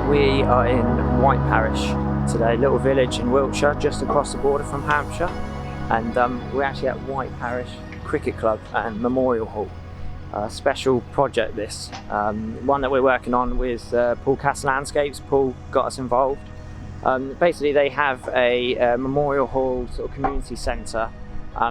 We are in Whiteparish today, little village in Wiltshire, just across the border from Hampshire. And we're actually at Whiteparish Cricket Club and Memorial Hall. Special project this, one that we're working on with Paul Cass Landscapes. Paul got us involved. Basically they have a Memorial Hall sort of community centre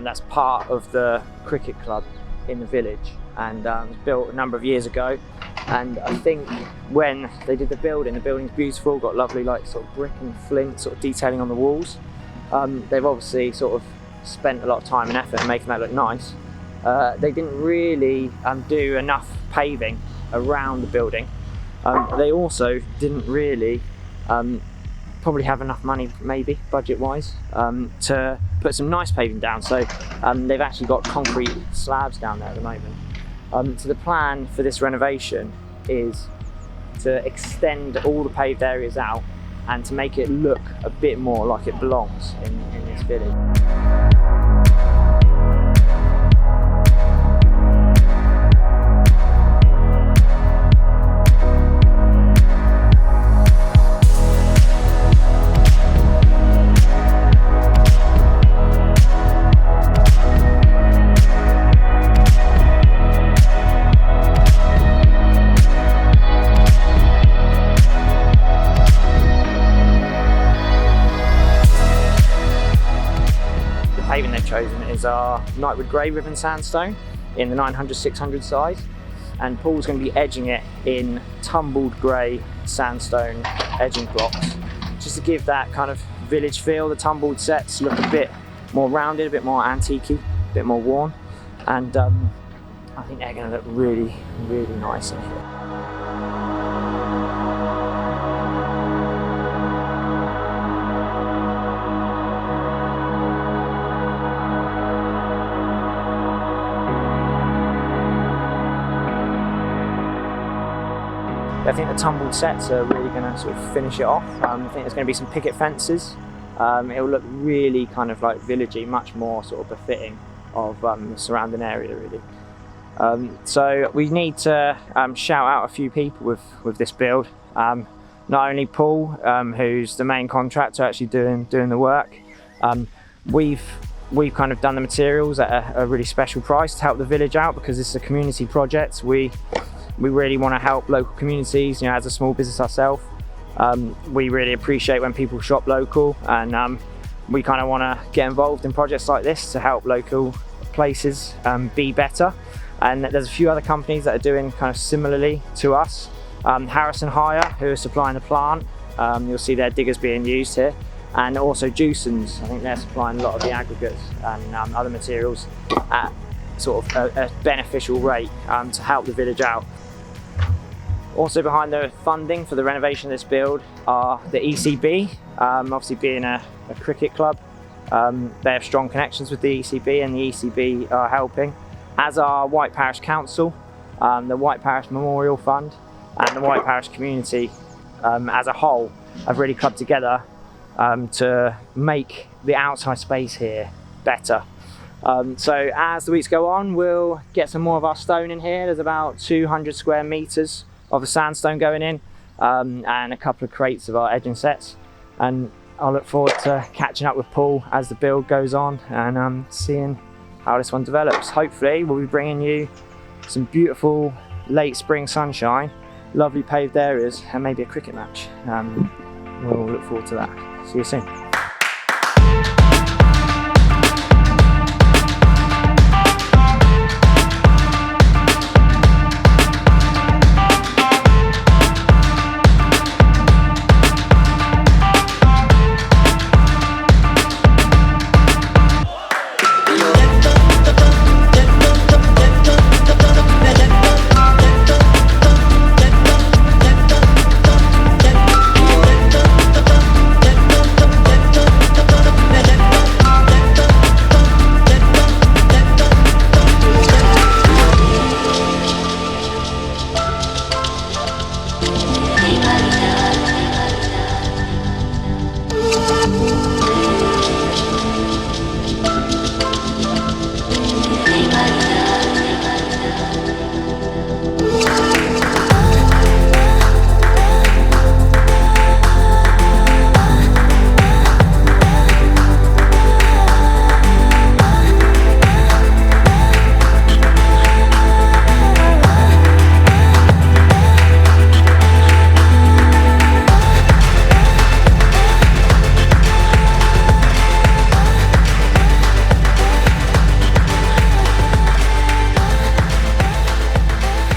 that's part of the cricket club in the village, and it was built a number of years ago. And I think when they did the building's beautiful, got lovely like sort of brick and flint sort of detailing on the walls. They've obviously sort of spent a lot of time and effort in making that look nice. They didn't really do enough paving around the building. They also didn't really probably have enough money, maybe budget-wise, to put some nice paving down. So they've actually got concrete slabs down there at the moment. So the plan for this renovation is to extend all the paved areas out and to make it look a bit more like it belongs in this village. Paving they've chosen is our Nightwood Grey Ribbon Sandstone in the 900-600 size, and Paul's going to be edging it in tumbled grey sandstone edging blocks, just to give that kind of village feel. The tumbled sets look a bit more rounded, a bit more antique-y, a bit more worn, and I think they're going to look really, really nice in here. I think the tumbled sets are really going to sort of finish it off. I think there's going to be some picket fences. It'll look really kind of like villagey, much more sort of befitting of the surrounding area really. So we need to shout out a few people with this build. Not only Paul, who's the main contractor actually doing the work. We've kind of done the materials at a really special price to help the village out, because this is a community project. We really want to help local communities, you know, as a small business ourselves. We really appreciate when people shop local, and we kind of want to get involved in projects like this to help local places be better. And there's a few other companies that are doing kind of similarly to us. Harrison Hire, who are supplying the plant, you'll see their diggers being used here, and also Jewson's. I think they're supplying a lot of the aggregates and other materials at sort of a beneficial rate to help the village out. Also behind the funding for the renovation of this build are the ECB. Obviously being a cricket club, they have strong connections with the ECB, and the ECB are helping, as are Whiteparish Council, the Whiteparish Memorial Fund, and the Whiteparish community as a whole have really clubbed together to make the outside space here better. So as the weeks go on, we'll get some more of our stone in here. There's about 200 square metres of the sandstone going in, and a couple of crates of our edging sets. And I'll look forward to catching up with Paul as the build goes on and seeing how this one develops. Hopefully we'll be bringing you some beautiful late spring sunshine, lovely paved areas, and maybe a cricket match. We'll look forward to that. See you soon.